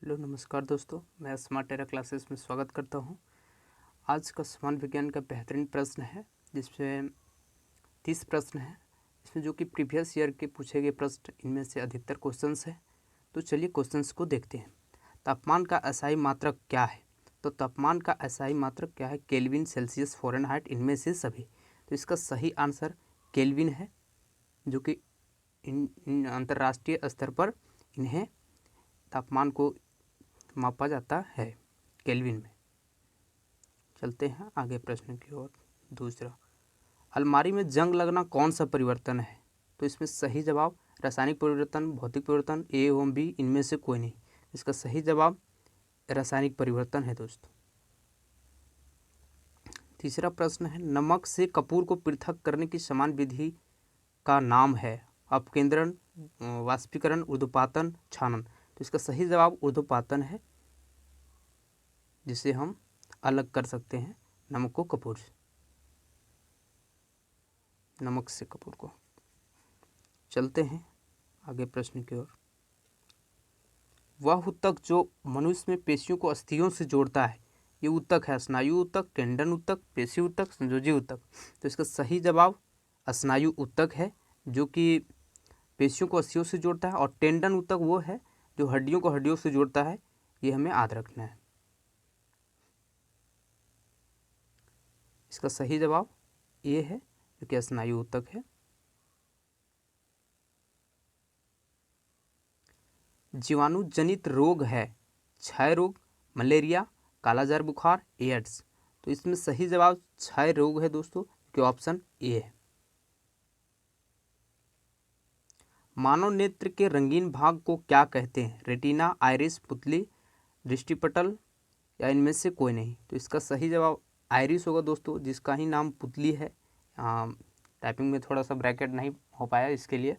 Hello नमस्कार दोस्तों, मैं स्मार्ट टेरा क्लासेस में स्वागत करता हूं। आज का समान विज्ञान का बेहतरीन प्रश्न है जिसमें 30 प्रश्न हैं, इसमें जो कि प्रीवियस ईयर के पूछे गए प्रश्न, इनमें से अधिकतर क्वेश्चंस हैं। तो चलिए क्वेश्चंस को देखते हैं। तापमान का एसआई मात्रक क्या है? तो तापमान का एसआई मात्रक क्या है? केल्विन, सेल्सियस, फ़ारेनहाइट, इनमें से सभी। तो इसका सही आंसर केल्विन है, जो कि इन अंतर्राष्ट्रीय स्तर पर इन्हें तापमान को मापा जाता है केल्विन में। चलते हैं आगे प्रश्न की ओर। दूसरा, अलमारी में जंग लगना कौन सा परिवर्तन है? तो इसमें सही जवाब रासायनिक परिवर्तन, भौतिक परिवर्तन, ए एवं बी, इनमें से कोई नहीं। इसका सही जवाब रासायनिक परिवर्तन है दोस्तों। तीसरा प्रश्न है, नमक से कपूर को पृथक करने की समान विधि का नाम है? अपकेंद्रण, वाष्पीकरण, ऊर्ध्वपातन, छानन। तो इसका सही जवाब ऊर्ध्वपातन है, जिसे हम अलग कर सकते हैं नमक को कपूर से, नमक से कपूर को। चलते हैं आगे प्रश्न की ओर। वह ऊतक जो मनुष्य में पेशियों को अस्थियों से जोड़ता है, ये ऊतक है स्नायु ऊतक, टेंडन ऊतक, पेशी ऊतक, संयोजी ऊतक। तो इसका सही जवाब स्नायु ऊतक है, जो कि पेशियों को अस्थियों से जोड़ता है, और टेंडन ऊतक वो है जो हड्डियों को हड्डियों से जोड़ता है। ये हमें याद रखना है। इसका सही जवाब ये है, जो कि स्नायु ऊतक है। जीवाणु जनित रोग है क्षय रोग, मलेरिया, कालाजार बुखार, एड्स। तो इसमें सही जवाब क्षय रोग है दोस्तों, कि ऑप्शन ए है। मानव नेत्र के रंगीन भाग को क्या कहते हैं? रेटिना, आइरिस, पुतली, दृष्टिपटल, या इनमें से कोई नहीं। तो इसका सही जवाब आइरिस होगा दोस्तों, जिसका ही नाम पुतली है। टाइपिंग में थोड़ा सा ब्रैकेट नहीं हो पाया, इसके लिए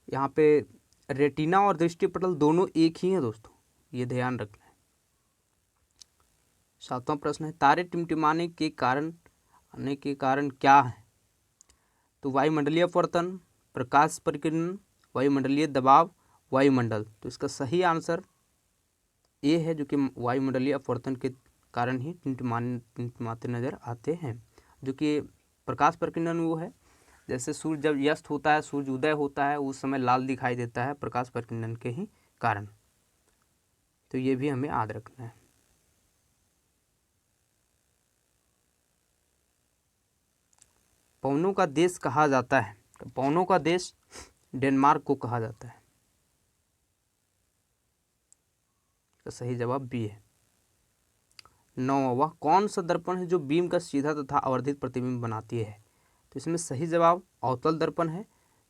यहाँ पे रेटिना और दृष्टिपटल दोनों एक ही हैं दोस्तों, ये ध्यान रखना है। सातवां प्रश्न है, तारे टिमटिमाने के कारण क्या है? तो वायुमंडलीय अपवर्तन, प्रकाश परिकिरण, वायुमंडलीय दबाव, वायुमंडल। तो इसका सही आंसर ये है, जो कि वायुमंडलीय अपवर्तन के कारण ही टिमटिमाते नजर आते हैं। जो कि प्रकाश परिकिरण वो है, जैसे सूर्य जब अस्त होता है, सूर्य उदय होता है, उस समय लाल दिखाई देता है, प्रकाश परिकिरण के ही कारण। तो ये भी हमें याद रखना है। पवनों का देश कहा जाता है? तो पवनों का देश डेनमार्क को कहा जाता है। तो सही जवाब बी है। नौवां, वह कौन सा दर्पण है जो बीम का सीधा तथा आवर्धित प्रतिबिंब बनाती है? तो इसमें सही जवाब अवतल दर्पण है,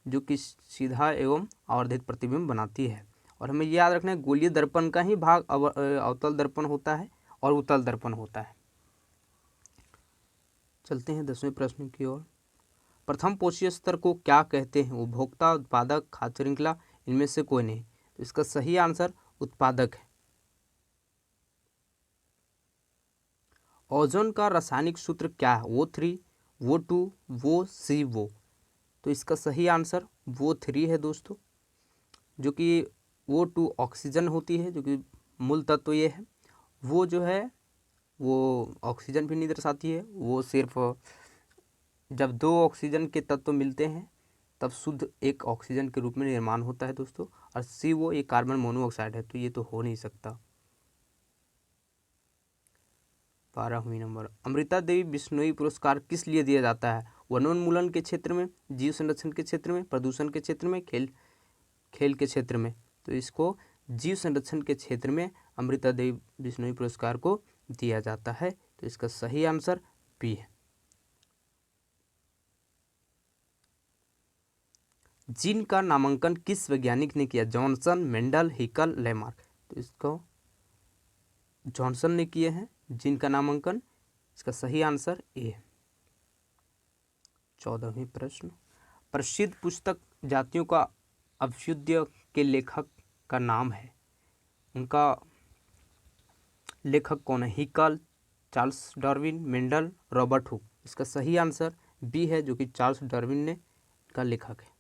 जो कि सीधा एवं आवर्धित प्रतिबिंब बनाती है। और हमें याद रखना है, गोलीय दर्पण का ही भाग अवतल दर्पण होता है और उत्तल दर्पण होता है। चलते हैं 10वें प्रश्न की ओर। प्रथम पोषी स्तर को क्या कहते हैं? उपभोक्ता, उत्पादक, खाद्य श्रृंखला, इनमें से कोई नहीं। तो इसका सही आंसर उत्पादक है। ओजोन का रासायनिक सूत्र क्या है? O3, O2, वो सी वो। तो इसका सही आंसर O3 है दोस्तों, जो कि O2 ऑक्सीजन होती है, जो कि मूल तत्व ये है। वो जो है वो ऑक्सीजन भी नहीं दर्शाती है, वो सिर्फ जब दो ऑक्सीजन के तत्व मिलते हैं तब शुद्ध एक ऑक्सीजन के रूप में निर्माण होता है दोस्तों। और CO एक कार्बन मोनोऑक्साइड है, तो ये तो हो नहीं सकता। 12वीं नंबर, अमृता देवी बिश्नोई पुरस्कार किस लिए दिया जाता है? वनोन्मूलन के क्षेत्र में, जीव संरक्षण के क्षेत्र में, प्रदूषण के क्षेत्र में, खेल के क्षेत्र में। तो इसको जीव संरक्षण के क्षेत्र में अमृता देवी बिश्नोई पुरस्कार को दिया जाता है। तो इसका सही आंसर बी है। जीन का नामांकन किस वैज्ञानिक ने किया? Johnson, Mendel, Haeckel, Lamarck. तो इसको जॉनसन ने किए हैं जीन का नामांकन। इसका सही आंसर ए है। 14वीं प्रश्न, प्रसिद्ध पुस्तक जातियों का अभ्युदय के लेखक का नाम है, उनका लेखक कौन है? Haeckel, Charles Darwin, Mendel, Robert Hooke. इसका सही आंसर बी है, जो कि चार्ल्स डार्विन ने का लेखक है।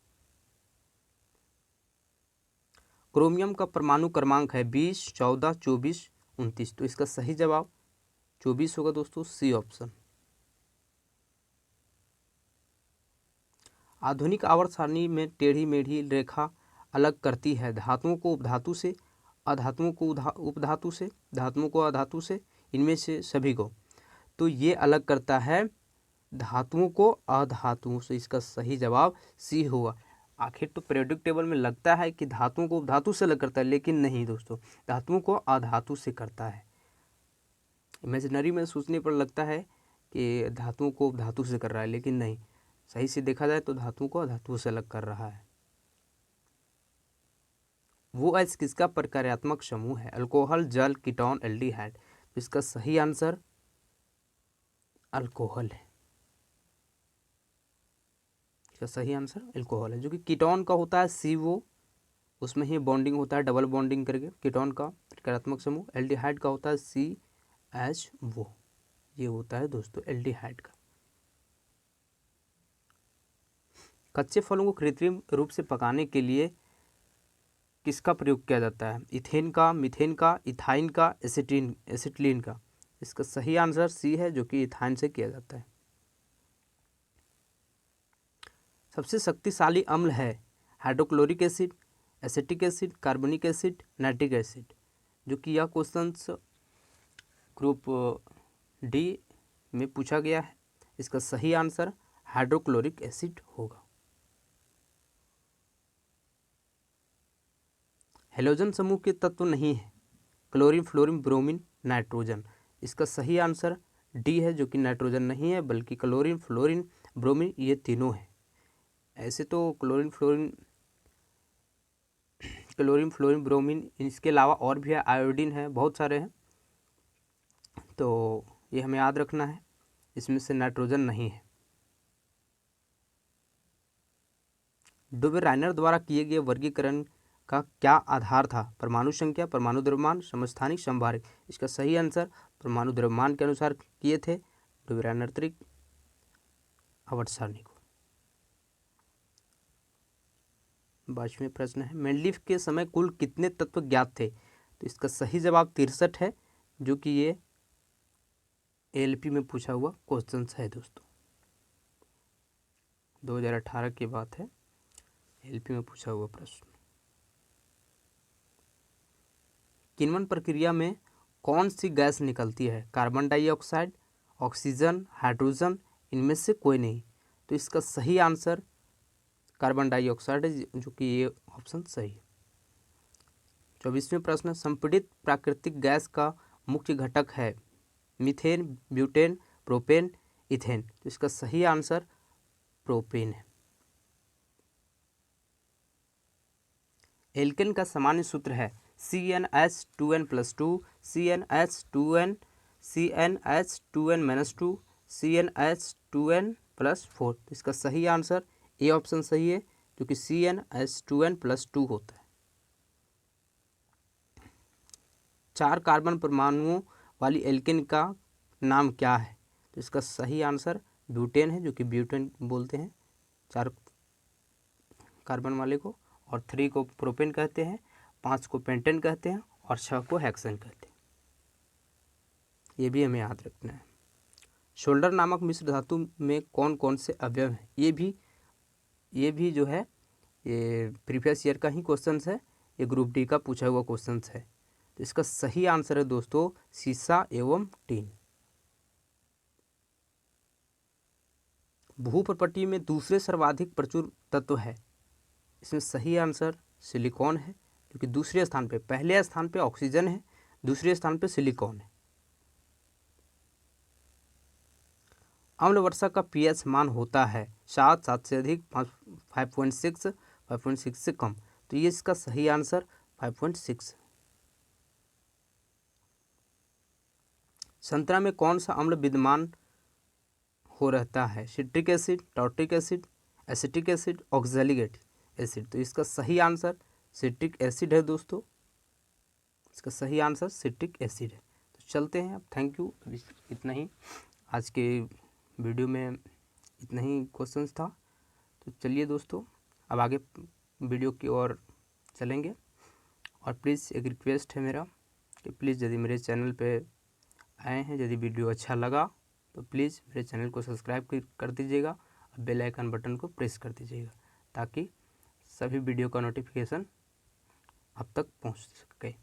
क्रोमियम का परमाणु क्रमांक है 20, 14, 24, 29। तो इसका सही जवाब 24 होगा दोस्तों, सी ऑप्शन। आधुनिक आवर्त सारणी में टेढ़ी मेढ़ी रेखा अलग करती है धातुओं को उपधातु से, अधातुओं को उपधातु से, धातुओं को अधातु से, इनमें से सभी को। तो ये अलग करता है धातुओं को अधातुओं से। इसका सही जवाब सी होगा। आखिर तो पीरियोडिक टेबल में लगता है कि धातुओं को उपधातु से अलग करता है, लेकिन नहीं दोस्तों, धातुओं को अधातु से करता है। इमेजिनरी में सोचने पर लगता है कि धातुओं को उपधातु से कर रहा है, लेकिन नहीं, सही से देखा जाए तो धातुओं को अधातु से अलग कर रहा है। वो एच किसका प्रकार्यात्मक समूह है? अल्कोहल, जल, कीटोन, एल्डिहाइड। इसका सही आंसर अल्कोहल है। इसका सही आंसर अल्कोहल है, जो कि कीटोन का होता है CO, उसमें ही बॉन्डिंग होता है डबल बॉन्डिंग करके, कीटोन का प्रकार्यात्मक समूह। एल्डिहाइड का होता है CHO, ये होता है दोस्तों एल्डिहाइड का। कच्चे फलों को कृत्रिम रूप से पकाने के लिए किसका प्रयोग किया जाता है? इथेन का, मीथेन का, इथाइन का, एसिटिलीन का। इसका सही आंसर सी है, जो कि इथाइन से किया जाता है। सबसे शक्तिशाली अम्ल है hydrochloric acid, acetic acid, carbonic acid, nitric acid. जो कि यह क्वेश्चन ग्रुप डी में पूछा गया है। इसका सही आंसर हाइड्रोक्लोरिक एसिड होगा। हेलोजन समूह के तत्व नहीं है क्लोरीन, फ्लोरीन, ब्रोमीन, नाइट्रोजन। इसका सही आंसर डी है, जो कि नाइट्रोजन नहीं है, बल्कि क्लोरीन, फ्लोरीन, ब्रोमीन, ये तीनों हैं। ऐसे तो क्लोरीन, फ्लोरीन, ब्रोमीन, इसके अलावा और भी है, आयोडीन है, बहुत सारे हैं, तो ये हमें याद रखना है। इसमें से नाइट्रोजन नहीं है। डुबे राइनर द्वारा किए गए वर्गीकरण का क्या आधार था? परमाणु संख्या, परमाणु द्रव्यमान, समस्थानिक, समभारिक। इसका सही आंसर परमाणु द्रव्यमान के अनुसार किए थे डुबे राइनर त्रिक आवर्त सारणी को। 22वें प्रश्न है, मेंडलीफ के समय कुल कितने तत्व ज्ञात थे? तो इसका सही जवाब 63 है, जो कि ये ALP में पूछा हुआ क्वेश्चन है दोस्तों। 2018 की बात है, ALP में पूछा हुआ प्रश्न। किण्वन प्रक्रिया में कौन सी गैस निकलती है? कार्बन डाइऑक्साइड, ऑक्सीजन, हाइड्रोजन, इनमें से कोई नहीं। तो इसका सही आंसर कार्बन डाइऑक्साइड है, जो कि ये ऑप्शन सही है। 24वें प्रश्न, संपीड़ित प्राकृतिक गैस का मुख्य घटक है मीथेन, ब्यूटेन, प्रोपेन, इथेन। तो इसका सही आंसर प्रोपेन है। एल्केन का सामान्य सूत्र है CnH2n+2, CnH2n, CnH2n-2, CnH2n+4। तो इसका सही आंसर ए ऑप्शन सही है, जो कि CnH2n+2 होता है। 4 कार्बन परमाणुओं वाली एल्केन का नाम क्या है? तो इसका सही आंसर ब्यूटेन है, जो कि ब्यूटेन बोलते हैं 4 कार्बन वाले को, और 3 को प्रोपेन कहते हैं, 5 को पेंटेन कहते हैं, और 6 को हेक्सेन कहते हैं। ये भी हमें याद रखना है। शोल्डर नामक मिश्र धातु में कौन कौन से अवयव हैं? ये भी जो है ये प्रीवियस ईयर का ही क्वेश्चन है, ये ग्रुप डी का पूछा हुआ क्वेश्चन है। तो इसका सही आंसर है दोस्तों सीसा एवं टीन। भूप्रपट्टी में दूसरे सर्वाधिक प्रचुर तत्व है, इसमें सही आंसर सिलिकॉन है, क्योंकि दूसरे स्थान पे, पहले स्थान पे ऑक्सीजन है, दूसरे स्थान पे सिलिकॉन है। अम्ल वर्षा का pH मान होता है 7, 7 से अधिक, 5.6, 5.6 से कम। तो ये इसका सही आंसर 5.6। संतरा में कौन सा अम्ल विद्यमान हो रहता है? Citric acid, tartaric acid, acetic acid, oxalic acid. तो इसका सही आंसर सिट्रिक एसिड है दोस्तों। इसका सही आंसर सिट्रिक एसिड है। तो चलते हैं अब। Thank you. इतना ही आज के वीडियो में, इतना ही क्वेश्चंस था। तो चलिए दोस्तों, अब आगे वीडियो की ओर चलेंगे। और प्लीज़ एक रिक्वेस्ट है मेरा कि प्लीज़ यदि मेरे चैनल पे आए हैं, यदि वीडियो अच्छा लगा तो प्लीज़ मेरे चैनल को सब्सक्राइब कर दीजिएगा और बेल आइकन बटन को प्रेस कर दीजिएगा ताकि सभी वीडियो का नोटिफिकेशन आप तक पहुंच सके।